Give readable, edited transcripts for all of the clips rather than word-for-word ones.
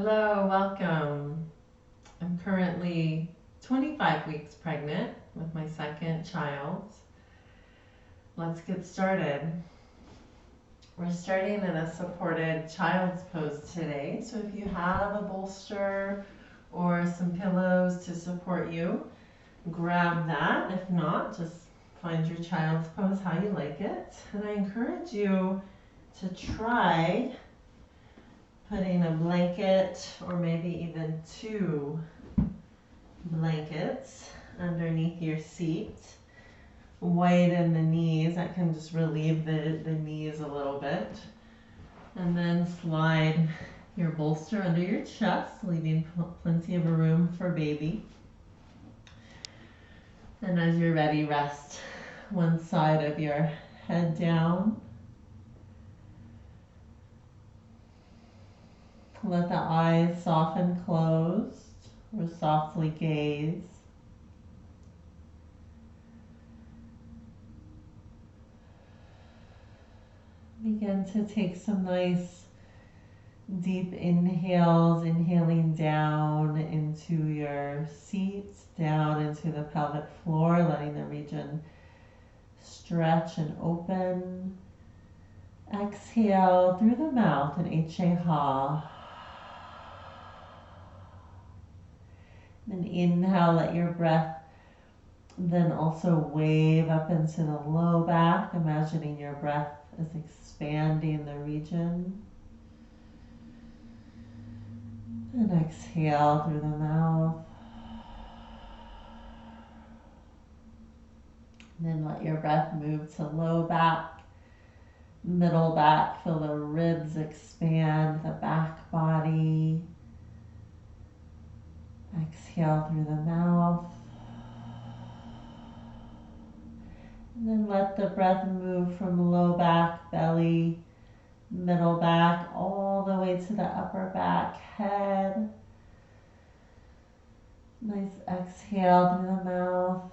Hello, welcome. I'm currently 25 weeks pregnant with my second child. Let's get started. We're starting in a supported child's pose today. So if you have a bolster or some pillows to support you, grab that. If not, just find your child's pose how you like it. And I encourage you to try putting a blanket or maybe even two blankets underneath your seat. Widen the knees, that can just relieve the knees a little bit. And then slide your bolster under your chest, leaving plenty of room for baby. And as you're ready, rest one side of your head down. Let the eyes soften closed or softly gaze. Begin to take some nice deep inhales, inhaling down into your seat, down into the pelvic floor, letting the region stretch and open. Exhale through the mouth and H-A-ha. Then inhale, let your breath then also wave up into the low back, imagining your breath is expanding the region. And exhale through the mouth. And then let your breath move to low back, middle back. Feel the ribs expand, the back body. Exhale through the mouth. And then let the breath move from low back, belly, middle back, all the way to the upper back, head. Nice exhale through the mouth.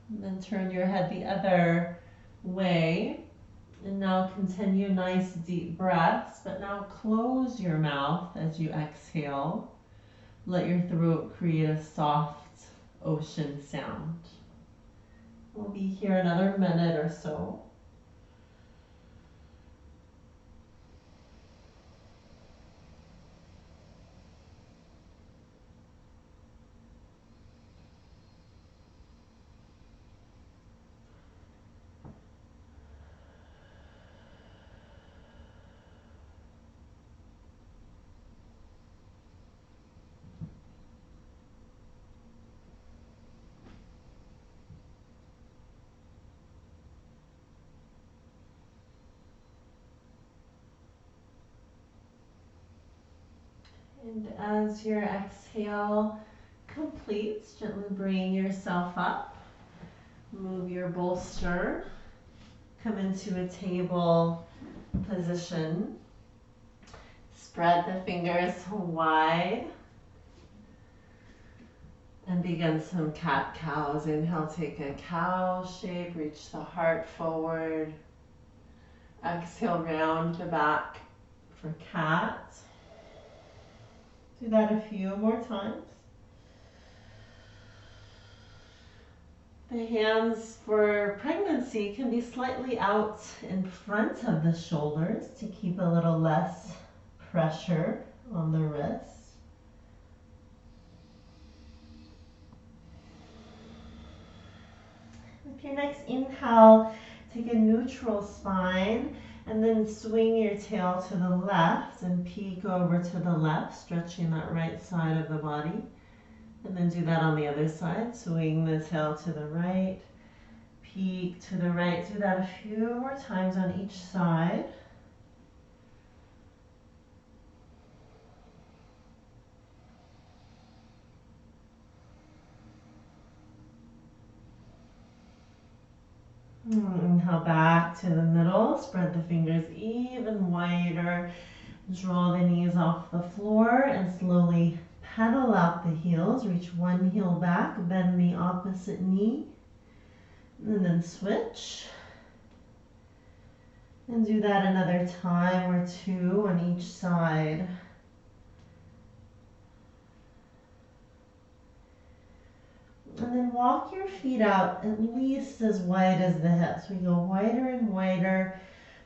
And then turn your head the other way. And now continue nice deep breaths, but now close your mouth as you exhale. Let your throat create a soft ocean sound. We'll be here another minute or so. And as your exhale completes, gently bring yourself up. Move your bolster. Come into a table position. Spread the fingers wide. And begin some cat-cows. Inhale, take a cow shape. Reach the heart forward. Exhale, round the back for cat. Do that a few more times. The hands for pregnancy can be slightly out in front of the shoulders to keep a little less pressure on the wrist. With your next inhale, take a neutral spine and then swing your tail to the left and peek over to the left, stretching that right side of the body. And then do that on the other side. Swing the tail to the right, peek to the right. Do that a few more times on each side. Inhale back to the middle. Spread the fingers even wider. Draw the knees off the floor and slowly pedal out the heels. Reach one heel back, bend the opposite knee, and then switch. And do that another time or two on each side. And then walk your feet out at least as wide as the hips. We go wider and wider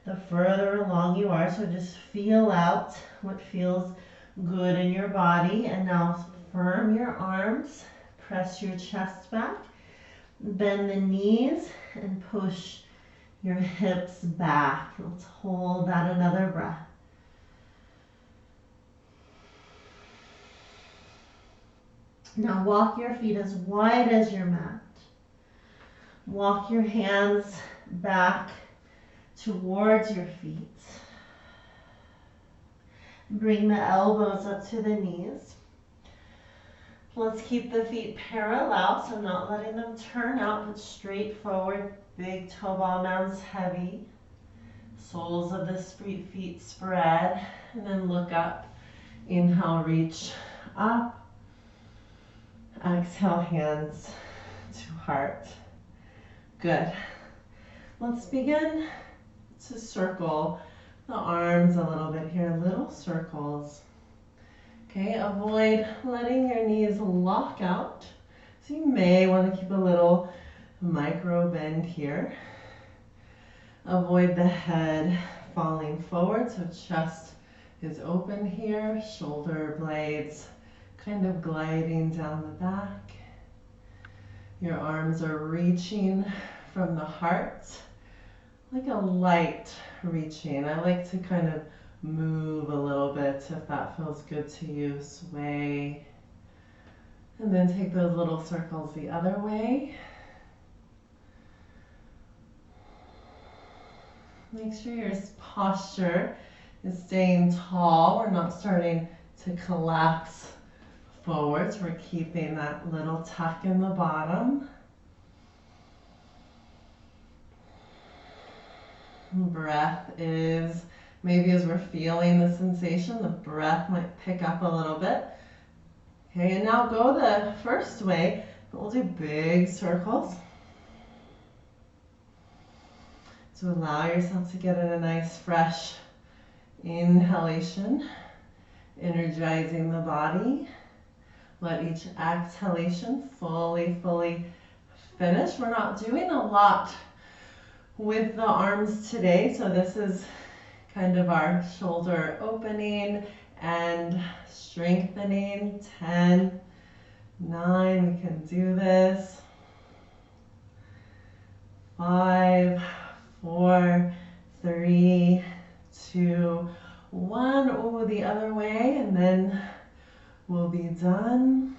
the further along you are. So just feel out what feels good in your body. And now firm your arms, press your chest back, bend the knees, and push your hips back. Let's hold that another breath. Now walk your feet as wide as your mat. Walk your hands back towards your feet. Bring the elbows up to the knees. Let's keep the feet parallel, so not letting them turn out, but straight forward. Big toe ball mounds heavy. Soles of the feet spread, and then look up. Inhale, reach up. Exhale, hands to heart. Good. Let's begin to circle the arms a little bit here, little circles. Okay, avoid letting your knees lock out. So you may want to keep a little micro bend here. Avoid the head falling forward, so chest is open here, shoulder blades kind of gliding down the back. Your arms are reaching from the heart, like a light reaching. I like to kind of move a little bit if that feels good to you. Sway. And then take those little circles the other way. Make sure your posture is staying tall. We're not starting to collapse forwards. We're keeping that little tuck in the bottom. Breath is, maybe as we're feeling the sensation, the breath might pick up a little bit. Okay, and now go the first way. We'll do big circles. So allow yourself to get in a nice fresh inhalation, energizing the body. Let each exhalation fully finish. We're not doing a lot with the arms today, so this is kind of our shoulder opening and strengthening. 10, 9, we can do this. 5, 4, 3, 2, 1. Oh, the other way, and then we'll be done.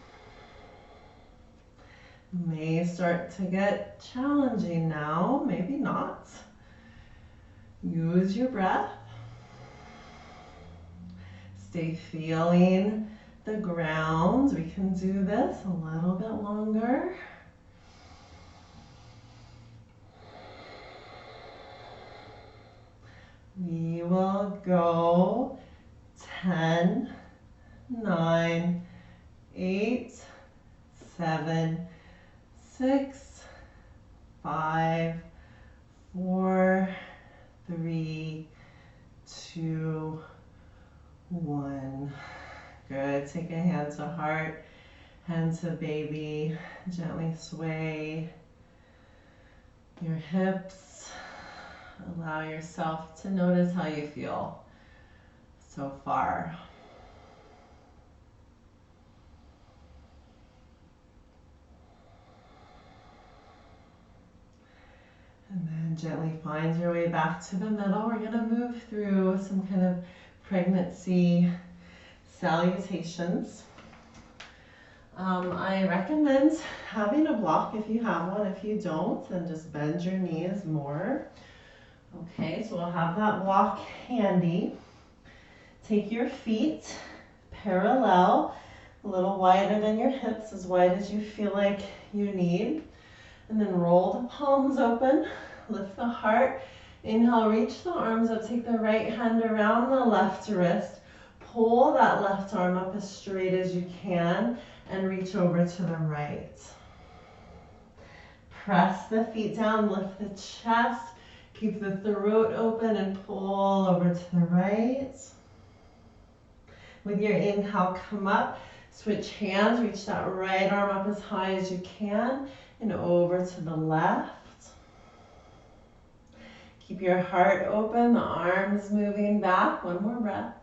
May start to get challenging now, maybe not. Use your breath. Stay feeling the ground. We can do this a little bit longer. We will go 10, 9, 8, 7, 6, 5, 4, 3, 2, 1. Good. Take a hand to heart, hand to baby. Gently sway your hips. Allow yourself to notice how you feel so far. And then gently find your way back to the middle. We're going to move through some kind of pregnancy salutations. I recommend having a block if you have one. If you don't, then just bend your knees more. Okay, so we'll have that block handy. Take your feet parallel, a little wider than your hips, as wide as you feel like you need. And then roll the palms open, lift the heart. Inhale, reach the arms up, take the right hand around the left wrist. Pull that left arm up as straight as you can and reach over to the right. Press the feet down, lift the chest. Keep the throat open and pull over to the right. With your inhale, come up. Switch hands. Reach that right arm up as high as you can and over to the left. Keep your heart open, the arms moving back. One more breath.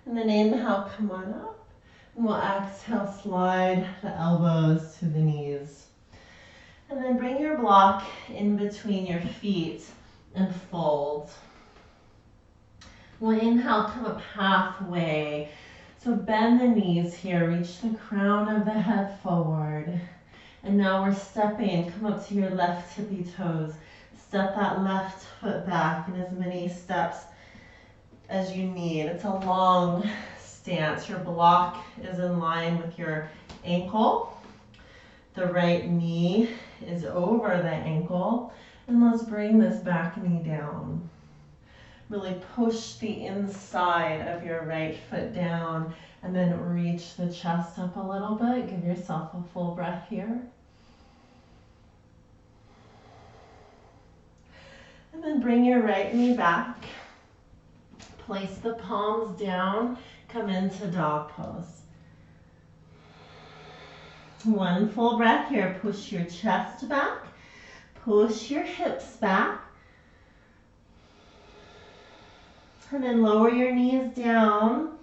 And then inhale, come on up. And we'll exhale, slide the elbows to the knees. And then bring your block in between your feet and fold. We'll inhale, come up halfway. So bend the knees here, reach the crown of the head forward. And now we're stepping, come up to your left tippy toes. Step that left foot back in as many steps as you need. It's a long stance. Your block is in line with your ankle. The right knee is over the ankle. And let's bring this back knee down. Really push the inside of your right foot down and then reach the chest up a little bit. Give yourself a full breath here. And then bring your right knee back. Place the palms down. Come into dog pose. One full breath here. Push your chest back. Push your hips back. And then lower your knees down.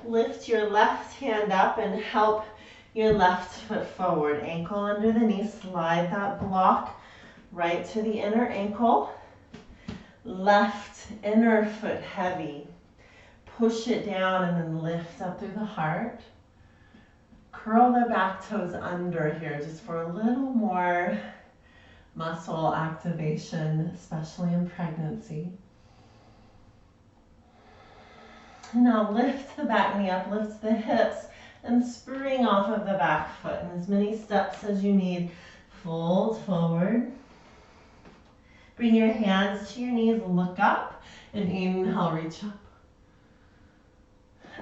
Lift your left hand up and help your left foot forward. Ankle under the knee. Slide that block right to the inner ankle. Left inner foot heavy. Push it down and then lift up through the heart. Curl the back toes under here just for a little more muscle activation, especially in pregnancy. Now lift the back knee up, lift the hips, and spring off of the back foot in as many steps as you need. Fold forward. Bring your hands to your knees, look up, and inhale, reach up.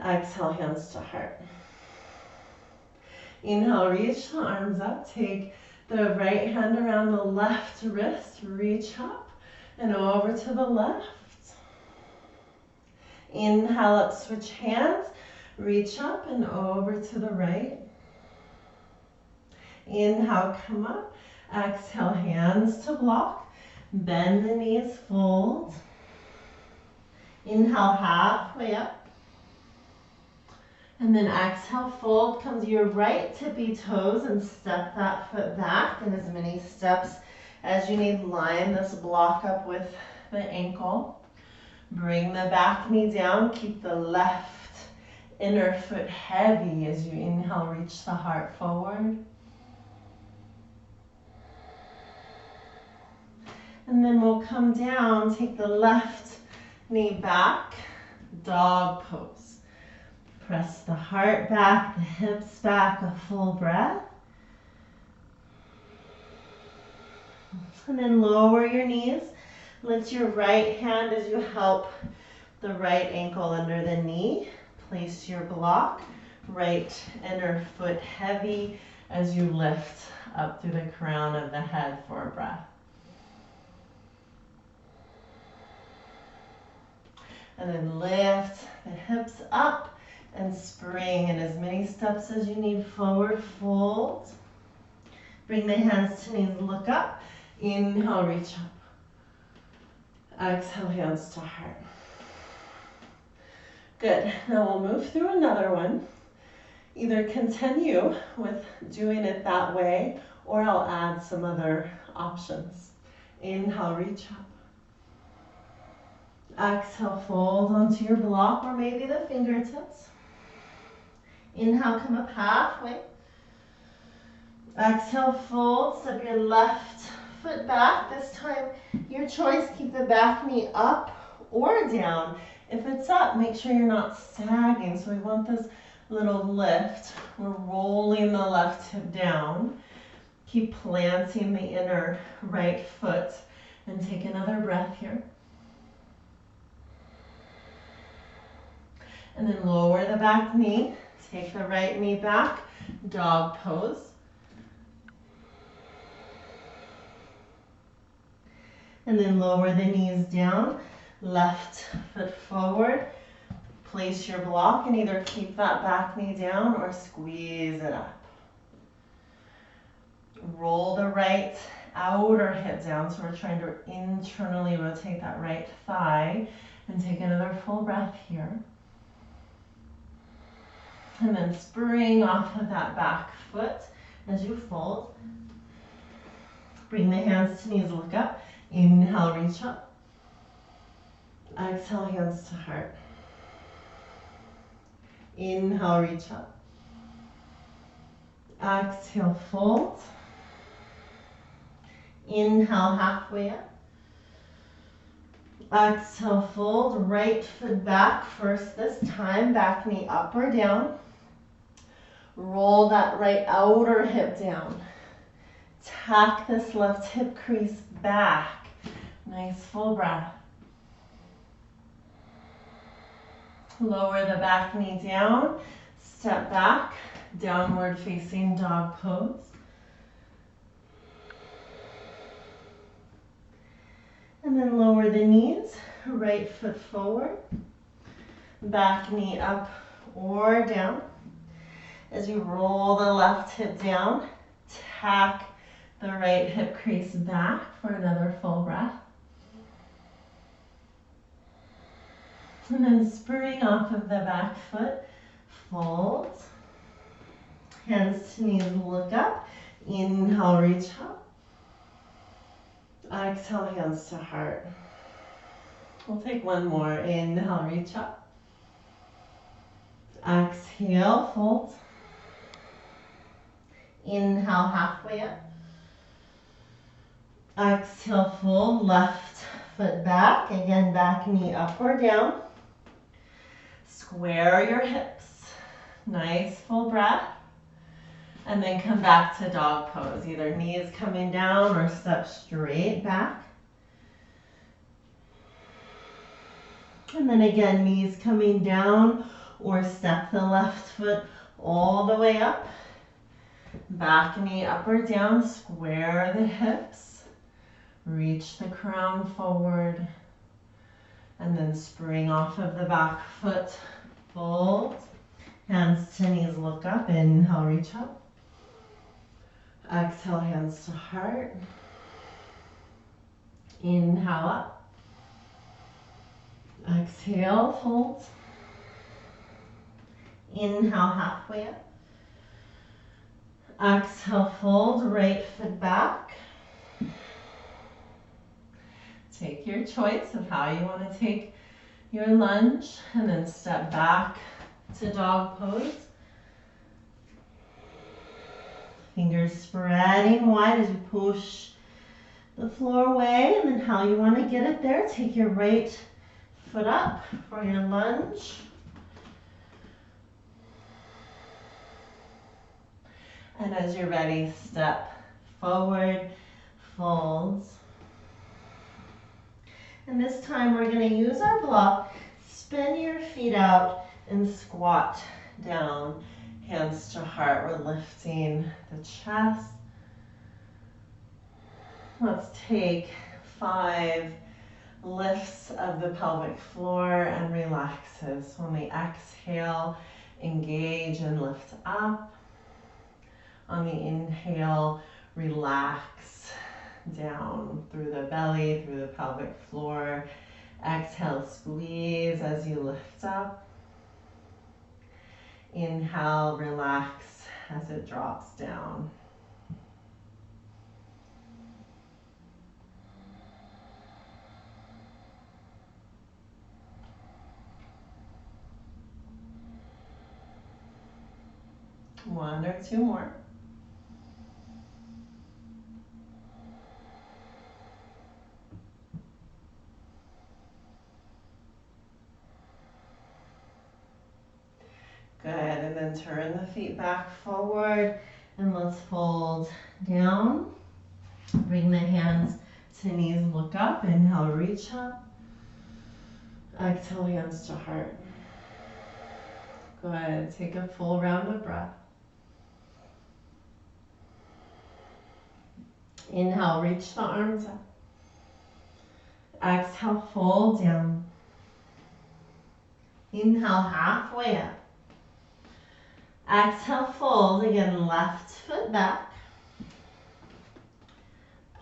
Exhale, hands to heart. Inhale, reach the arms up. Take the right hand around the left wrist, reach up and over to the left. Inhale up, switch hands, reach up and over to the right. Inhale, come up. Exhale, hands to block. Bend the knees, fold. Inhale, halfway up. And then exhale, fold. Come to your right tippy toes and step that foot back in as many steps as you need. Line this block up with the ankle. Bring the back knee down. Keep the left inner foot heavy as you inhale, reach the heart forward. And then we'll come down, take the left knee back, dog pose. Press the heart back, the hips back, a full breath. And then lower your knees. Lift your right hand as you help the right ankle under the knee. Place your block, right inner foot heavy as you lift up through the crown of the head for a breath. And then lift the hips up and spring in as many steps as you need. Forward fold. Bring the hands to knees, look up. Inhale, reach up. Exhale, hands to heart. Good. Now we'll move through another one. Either continue with doing it that way, or I'll add some other options. Inhale, reach up. Exhale, fold onto your block or maybe the fingertips. Inhale, come up halfway. Exhale, fold. Step your left foot back. This time, your choice, keep the back knee up or down. If it's up, make sure you're not sagging. So we want this little lift. We're rolling the left hip down. Keep planting the inner right foot and take another breath here. And then lower the back knee. Take the right knee back, dog pose. And then lower the knees down, left foot forward. Place your block and either keep that back knee down or squeeze it up. Roll the right outer hip down, so we're trying to internally rotate that right thigh, and take another full breath here. And then spring off of that back foot as you fold. Bring the hands to knees, look up. Inhale, reach up. Exhale, hands to heart. Inhale, reach up. Exhale, fold. Inhale, halfway up. Exhale, fold. Right foot back first this time. Back knee up or down. Roll that right outer hip down. Tack this left hip crease back. Nice full breath. Lower the back knee down. Step back. Downward facing dog pose. And then lower the knees. Right foot forward. Back knee up or down. As you roll the left hip down, tack the right hip crease back for another full breath. And then spring off of the back foot, fold. Hands to knees, look up. Inhale, reach up. Exhale, hands to heart. We'll take one more. Inhale, reach up. Exhale, fold. Inhale, halfway up. Exhale, fold. Left foot back. Again, back knee up or down. Square your hips. Nice full breath. And then come back to dog pose. Either knees coming down or step straight back. And then again, knees coming down or step the left foot all the way up. Back knee up or down, square the hips. Reach the crown forward. And then spring off of the back foot, fold. Hands to knees, look up. Inhale, reach up. Exhale, hands to heart. Inhale up. Exhale, fold. Inhale, halfway up. Exhale, fold, right foot back. Take your choice of how you want to take your lunge, and then step back to dog pose. Fingers spreading wide as you push the floor away, and then how you want to get it there. Take your right foot up for your lunge. And as you're ready, step forward, folds. And this time we're going to use our block. Spin your feet out and squat down. Hands to heart. We're lifting the chest. Let's take 5 lifts of the pelvic floor and relaxes. When we exhale, engage and lift up. On the inhale, relax down through the belly, through the pelvic floor. Exhale, squeeze as you lift up. Inhale, relax as it drops down. One or two more. Good, and then turn the feet back forward, and let's fold down. Bring the hands to knees, look up. Inhale, reach up. Exhale, hands to heart. Good, take a full round of breath. Inhale, reach the arms up. Exhale, fold down. Inhale, halfway up. Exhale, fold. Again, left foot back.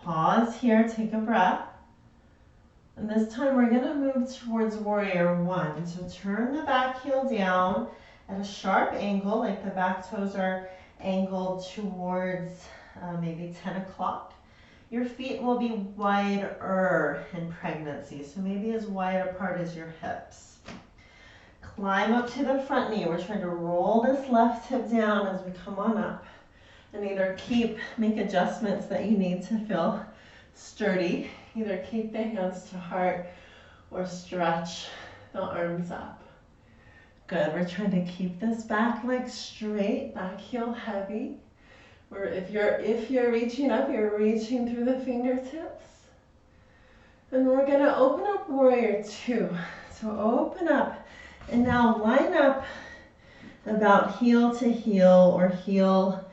Pause here, take a breath. And this time we're gonna move towards warrior one. So turn the back heel down at a sharp angle, like the back toes are angled towards maybe 10 o'clock. Your feet will be wider in pregnancy, so maybe as wide apart as your hips. Climb up to the front knee. We're trying to roll this left hip down as we come on up. And either make adjustments that you need to feel sturdy. Either keep the hands to heart or stretch the arms up. Good, we're trying to keep this back leg straight, back heel heavy. Or if you're reaching up, you're reaching through the fingertips. And we're gonna open up warrior two. So open up and now line up about heel to heel or heel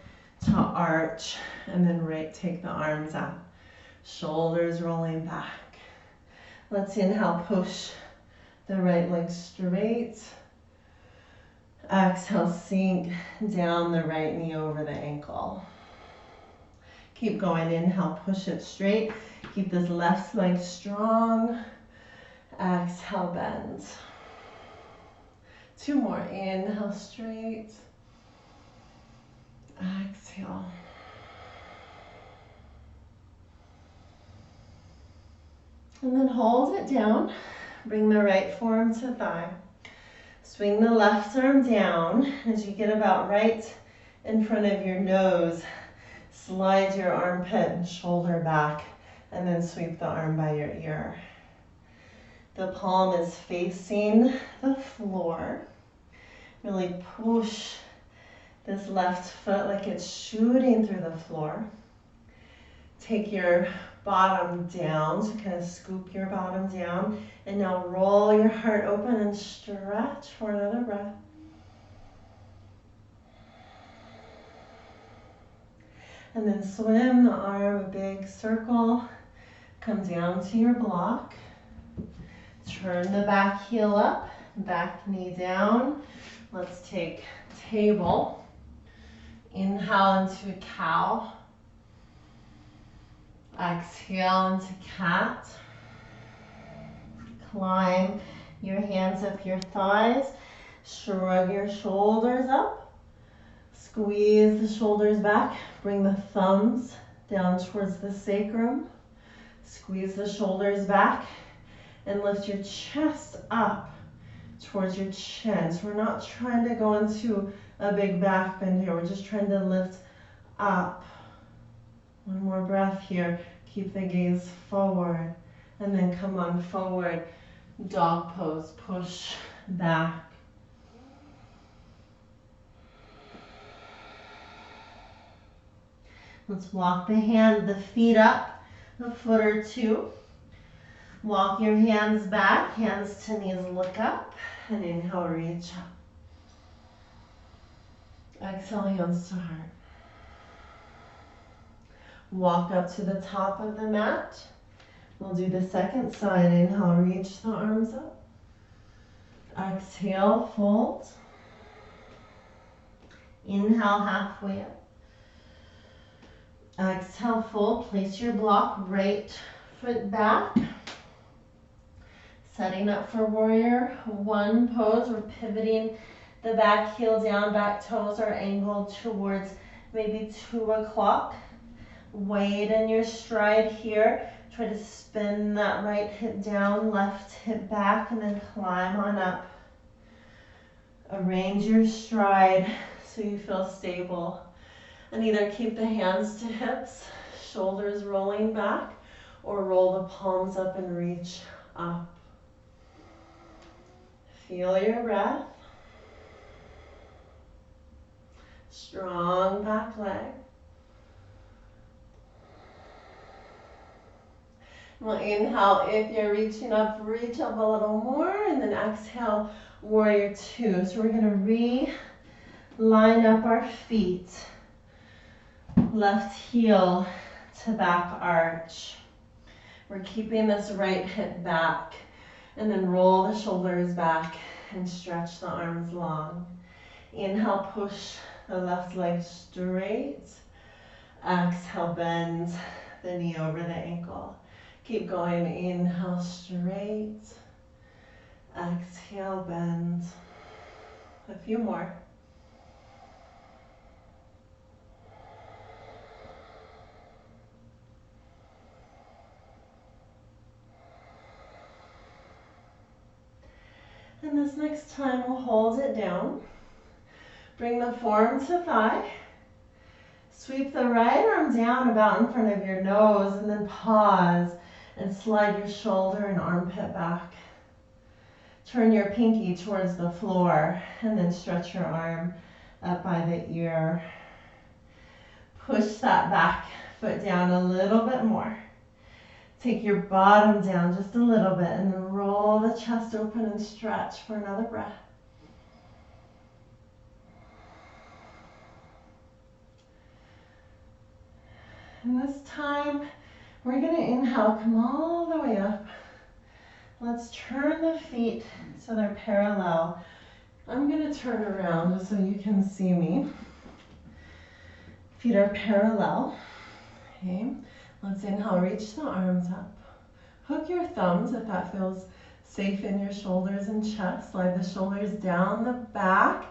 to arch, and then take the arms up. Shoulders rolling back. Let's inhale, push the right leg straight. Exhale, sink down the right knee over the ankle. Keep going, inhale, push it straight. Keep this left leg strong. Exhale, bend. Two more, inhale, straight. Exhale. And then hold it down. Bring the right forearm to thigh. Swing the left arm down. As you get about right in front of your nose, slide your armpit and shoulder back, and then sweep the arm by your ear. The palm is facing the floor. Really push this left foot like it's shooting through the floor. Take your bottom down, so kind of scoop your bottom down. And now roll your heart open and stretch for another breath. And then swim the arm a big circle. Come down to your block. Turn the back heel up, back knee down. Let's take table. Inhale into cow. Exhale into cat. Climb your hands up your thighs. Shrug your shoulders up. Squeeze the shoulders back. Bring the thumbs down towards the sacrum. Squeeze the shoulders back and lift your chest up towards your chin. So we're not trying to go into a big back bend here. We're just trying to lift up. One more breath here. Keep the gaze forward. And then come on forward. Dog pose. Push back. Let's walk the feet up a foot or two. Walk your hands back. Hands to knees, look up. And inhale, reach up. Exhale, hands to heart. Walk up to the top of the mat. We'll do the second side. Inhale, reach the arms up. Exhale, fold. Inhale, halfway up. Exhale, fold. Place your block, right foot back. Setting up for warrior one pose. We're pivoting the back heel down, back toes are angled towards maybe 2 o'clock. Wade in your stride here. Try to spin that right hip down, left hip back, and then climb on up. Arrange your stride so you feel stable. And either keep the hands to hips, shoulders rolling back, or roll the palms up and reach up. Feel your breath. Strong back leg. We'll inhale, if you're reaching up, reach up a little more, and then exhale, warrior two. So we're gonna line up our feet. Left heel to back arch. We're keeping this right hip back. And then roll the shoulders back and stretch the arms long. Inhale, push the left leg straight. Exhale, bend the knee over the ankle. Keep going. Inhale, straight. Exhale, bend. A few more. And this next time we'll hold it down. Bring the forearm to thigh. Sweep the right arm down about in front of your nose and then pause and slide your shoulder and armpit back. Turn your pinky towards the floor and then stretch your arm up by the ear. Push that back foot down a little bit more. Take your bottom down just a little bit and then roll the chest open and stretch for another breath. And this time, we're going to inhale, come all the way up. Let's turn the feet so they're parallel. I'm going to turn around just so you can see me. Feet are parallel. Okay. Let's inhale, reach the arms up. Hook your thumbs if that feels safe in your shoulders and chest. Slide the shoulders down the back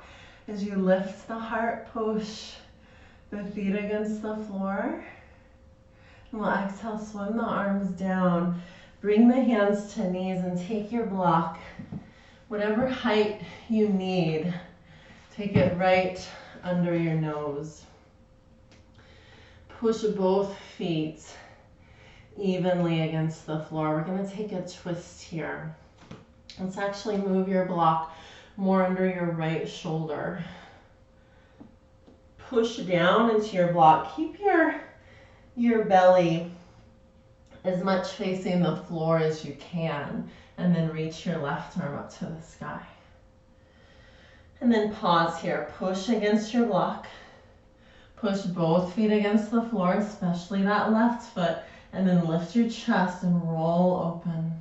as you lift the heart, push the feet against the floor. And we'll exhale, swim the arms down. Bring the hands to knees and take your block. Whatever height you need, take it right under your nose. Push both feet evenly against the floor. We're going to take a twist here. Let's actually move your block more under your right shoulder. Push down into your block. Keep your belly as much facing the floor as you can, and then reach your left arm up to the sky. And then pause here. Push against your block. Push both feet against the floor, especially that left foot, and then lift your chest and roll open.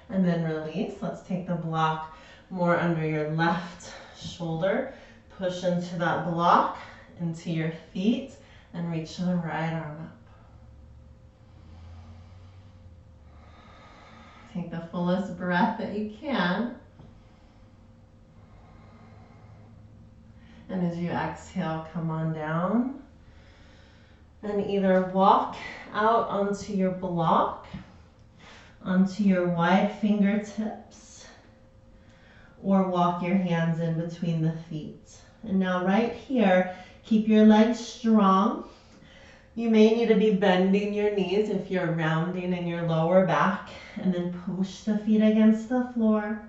And then release. Let's take the block more under your left shoulder. Push into that block, into your feet, and reach the right arm up. Take the fullest breath that you can. And as you exhale, come on down. And either walk out onto your block, onto your wide fingertips, or walk your hands in between the feet. And now right here, keep your legs strong. You may need to be bending your knees if you're rounding in your lower back, and then push the feet against the floor.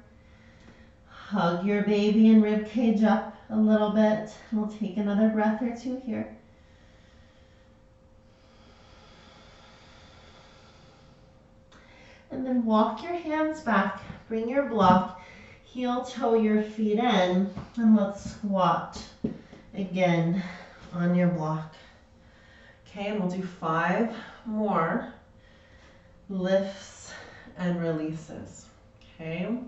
Hug your baby and rib cage up a little bit. We'll take another breath or two here. And then walk your hands back. Bring your block, heel toe your feet in, and let's squat again on your block. Okay, and we'll do 5 more lifts and releases. Okay.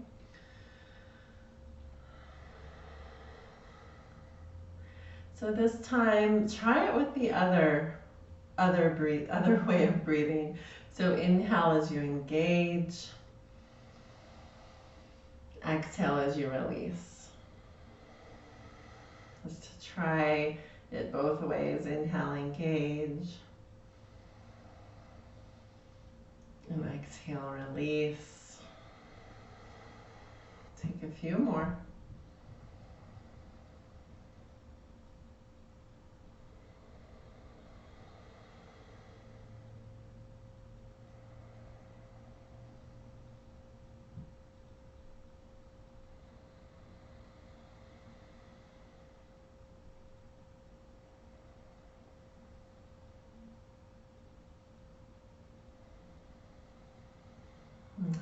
So this time, try it with the other way of breathing. So inhale as you engage. Exhale as you release. Just to try it both ways. Inhale, engage. And exhale, release. Take a few more.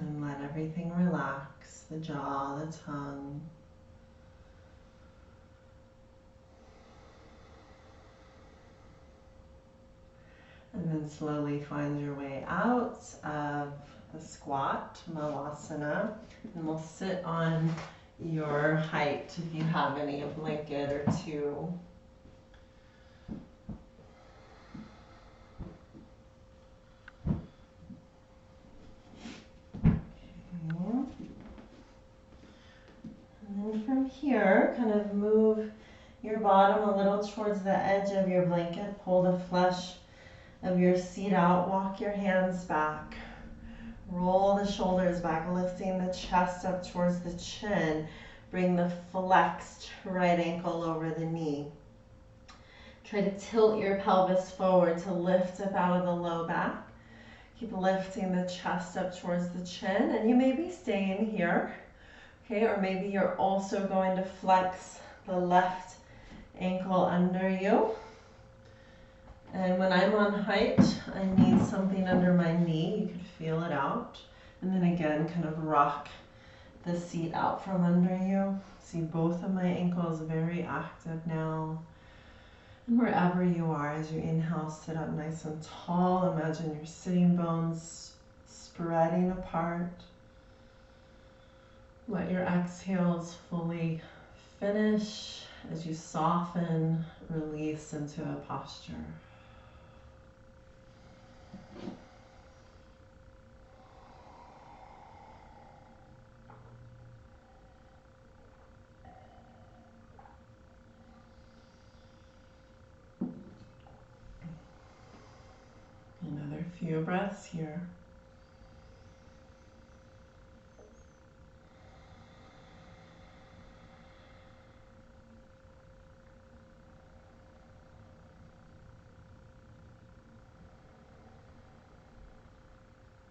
And let everything relax, the jaw, the tongue. And then slowly find your way out of the squat, malasana. And we'll sit on your height if you have any, a blanket or two. And then from here, kind of move your bottom a little towards the edge of your blanket. Pull the flesh of your seat out. Walk your hands back. Roll the shoulders back, lifting the chest up towards the chin. Bring the flexed right ankle over the knee. Try to tilt your pelvis forward to lift up out of the low back. Keep lifting the chest up towards the chin, and you may be staying here. Okay, or maybe you're also going to flex the left ankle under you. And when I'm on height, I need something under my knee. You could feel it out. And then again, kind of rock the seat out from under you. See both of my ankles very active now. And wherever you are, as you inhale, sit up nice and tall. Imagine your sitting bones spreading apart. Let your exhales fully finish as you soften, release into a posture. Another few breaths here.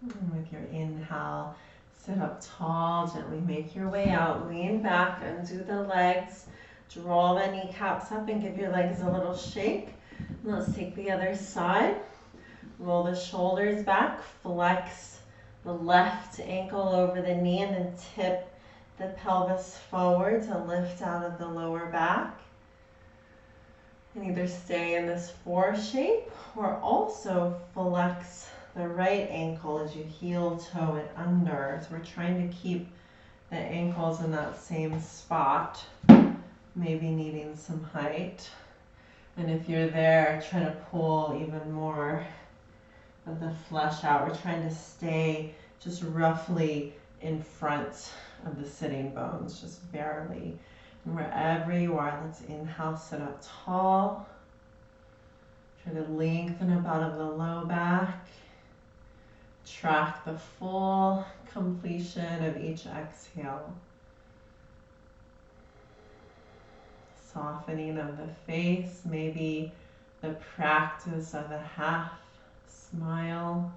And with your inhale, sit up tall, gently make your way out, lean back, undo the legs, draw the kneecaps up and give your legs a little shake. And let's take the other side. Roll the shoulders back, flex the left ankle over the knee, and then tip the pelvis forward to lift out of the lower back. And either stay in this four shape or also flex the right ankle as you heel toe it under. So we're trying to keep the ankles in that same spot, maybe needing some height. And if you're there, try to pull even more of the flesh out. We're trying to stay just roughly in front of the sitting bones, just barely. And wherever you are, let's inhale, sit up tall. Try to lengthen up out of the low back. Track the full completion of each exhale. Softening of the face, maybe the practice of a half smile.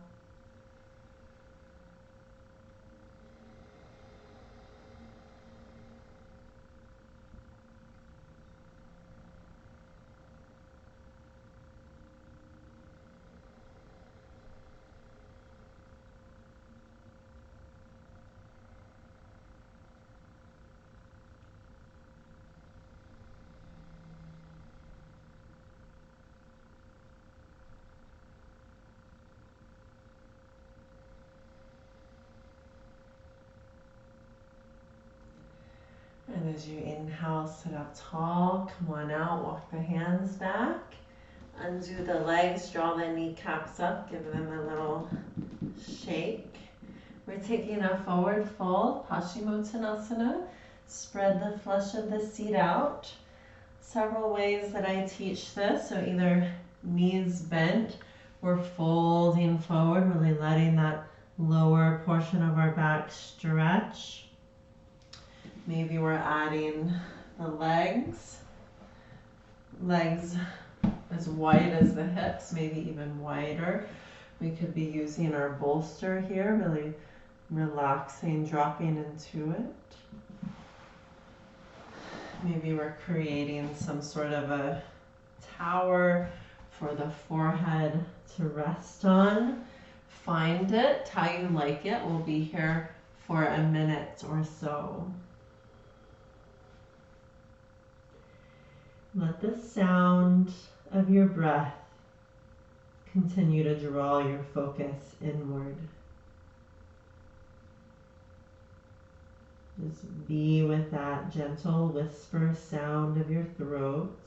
And as you inhale, sit up tall, come on out, walk the hands back, undo the legs, draw the kneecaps up, give them a little shake. We're taking a forward fold, Paschimottanasana. Spread the flesh of the seat out. Several ways that I teach this, so either knees bent, we're folding forward, really letting that lower portion of our back stretch. Maybe we're adding the legs as wide as the hips, maybe even wider. We could be using our bolster here, really relaxing, dropping into it. Maybe we're creating some sort of a tower for the forehead to rest on. Find it how you like it. We'll be here for a minute or so. Let the sound of your breath Continue to draw your focus inward. Just be with that gentle whisper sound of your throat.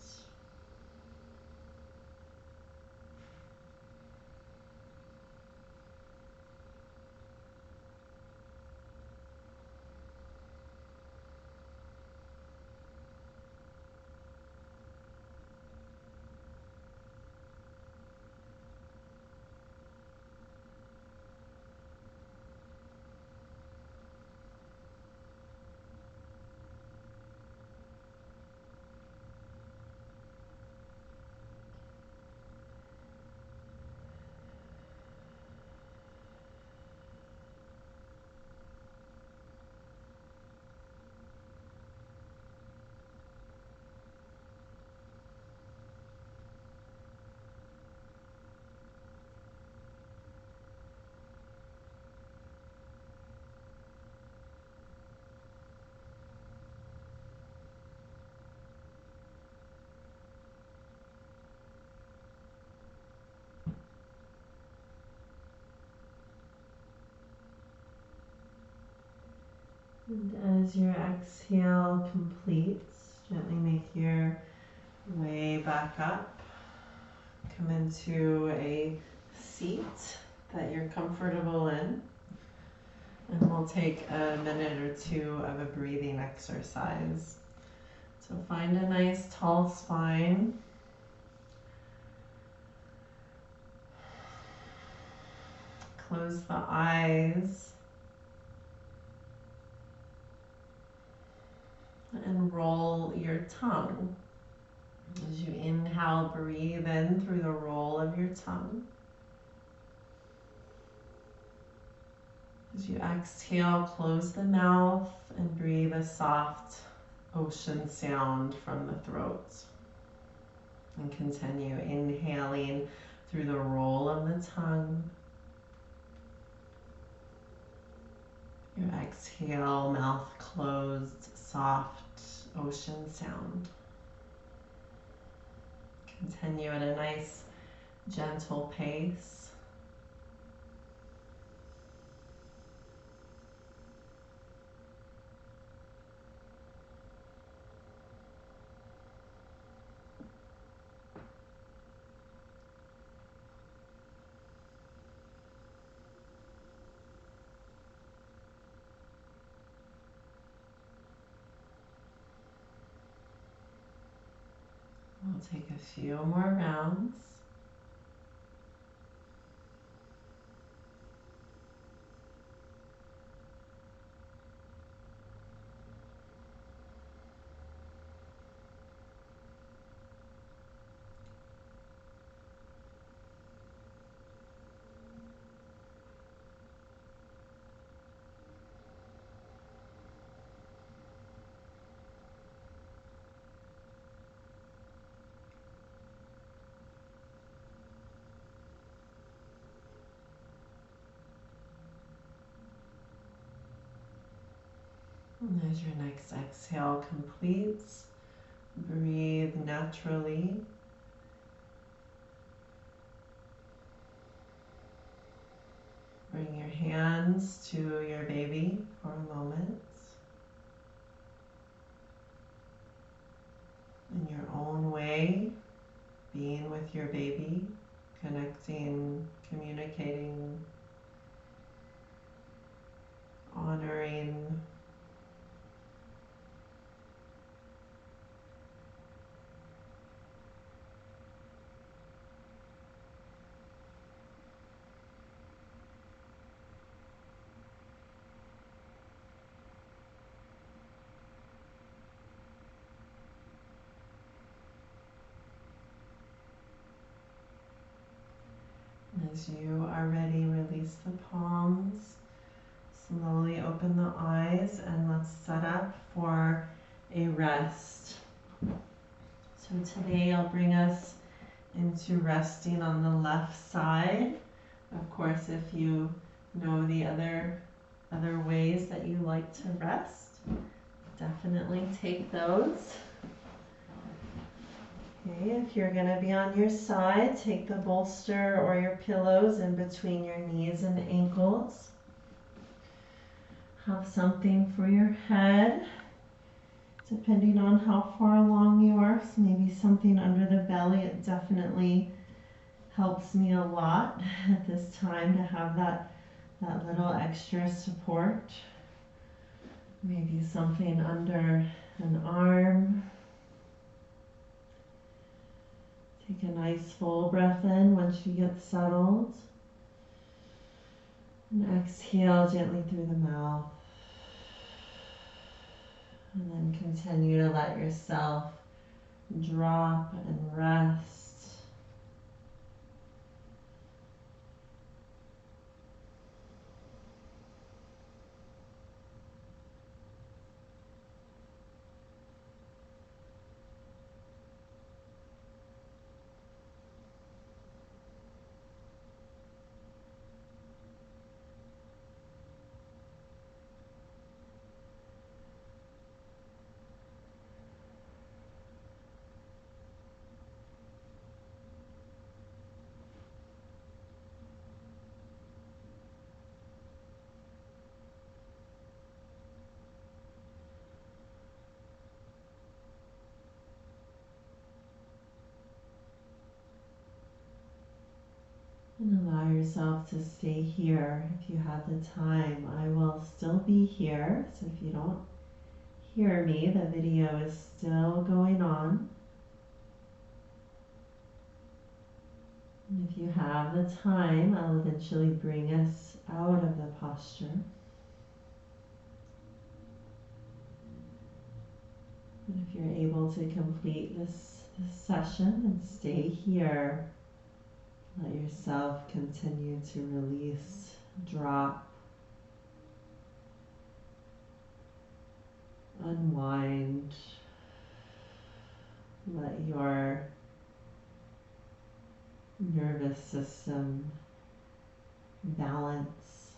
And as your exhale completes, gently make your way back up. Come into a seat that you're comfortable in. And we'll take a minute or two of a breathing exercise. So find a nice tall spine. Close the eyes. And roll your tongue. As you inhale, breathe in through the roll of your tongue. As you exhale, close the mouth and breathe a soft ocean sound from the throat. And continue inhaling through the roll of the tongue. Your exhale, mouth closed, soft ocean sound. Continue at a nice, gentle pace. We'll take a few more rounds. And as your next exhale completes, breathe naturally. Bring your hands to your baby for a moment. In your own way, being with your baby, connecting, communicating, honoring. As you are ready, release the palms. Slowly open the eyes and let's set up for a rest. So today I'll bring us into resting on the left side. Of course, if you know the other ways that you like to rest, definitely take those. Okay, if you're going to be on your side, take the bolster or your pillows in between your knees and ankles. Have something for your head, depending on how far along you are. So maybe something under the belly. It definitely helps me a lot at this time to have that little extra support. Maybe something under an arm. Take a nice full breath in once you get settled. And exhale gently through the mouth. And then continue to let yourself drop and rest. And allow yourself to stay here if you have the time. I will still be here, so if you don't hear me, the video is still going on. And if you have the time, I'll eventually bring us out of the posture. And if you're able to complete this session and stay here, let yourself continue to release, drop, unwind. Let your nervous system balance.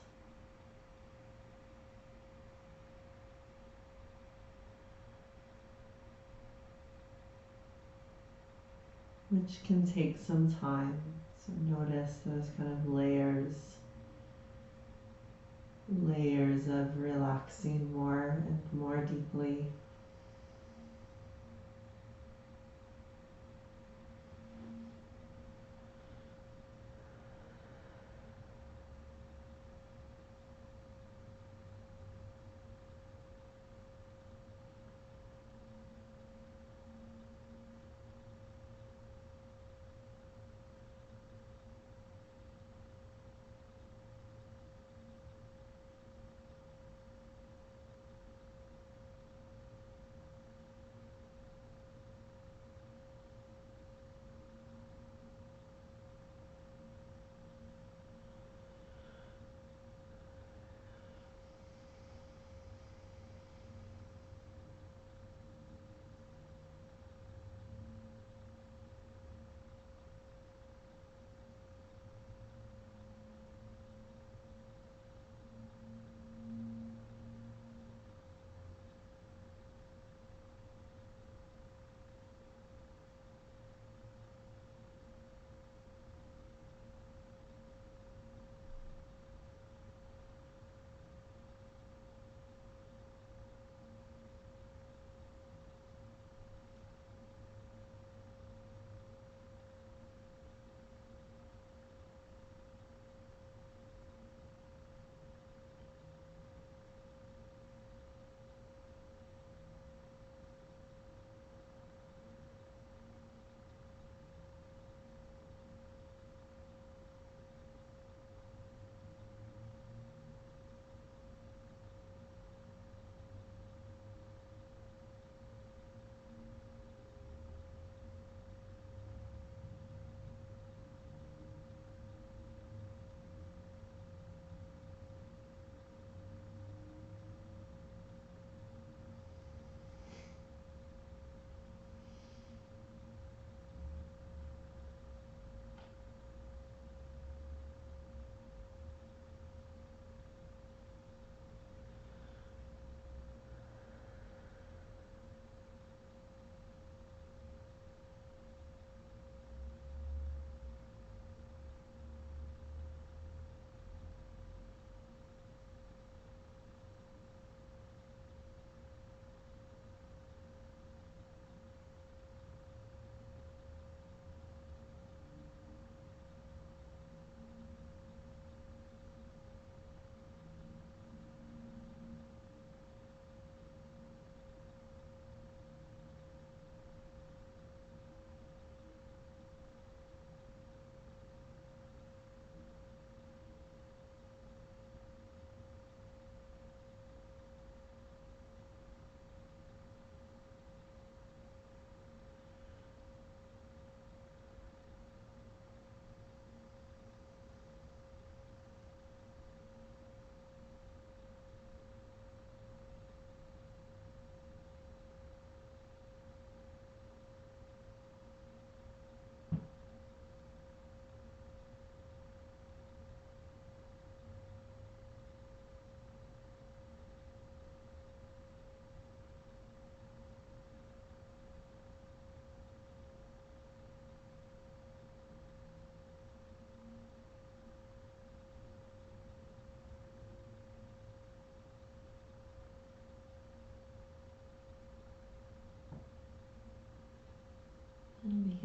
Which can take some time. So notice those kind of layers of relaxing more and more deeply.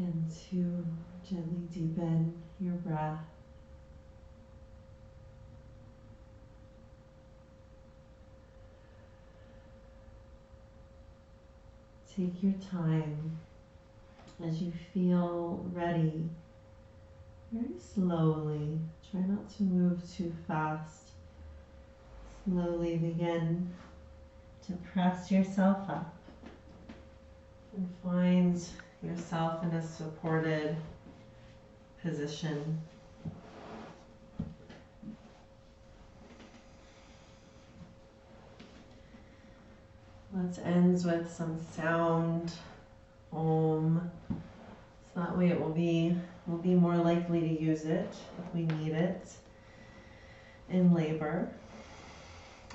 Begin to gently deepen your breath. Take your time as you feel ready. Very slowly. Try not to move too fast. Slowly begin to press yourself up and find yourself in a supported position. Let's end with some sound, Om. So that way we'll be more likely to use it if we need it in labor.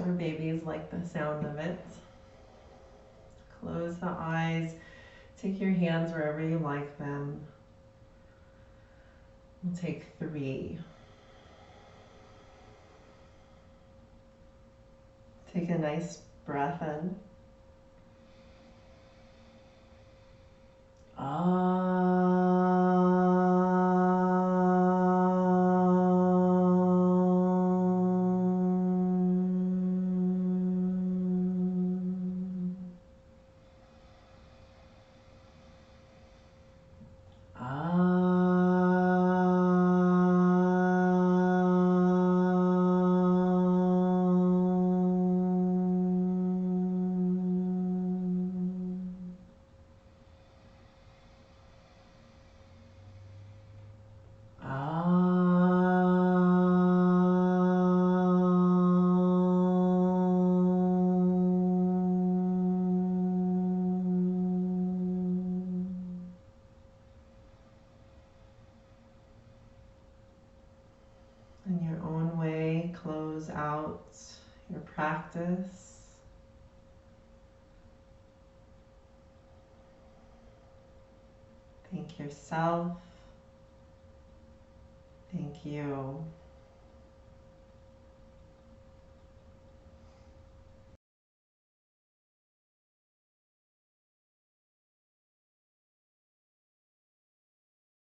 Our babies like the sound of it. Close the eyes. Take your hands wherever you like them. We'll take 3. Take a nice breath in. In your own way, close out your practice. Thank yourself. Thank you.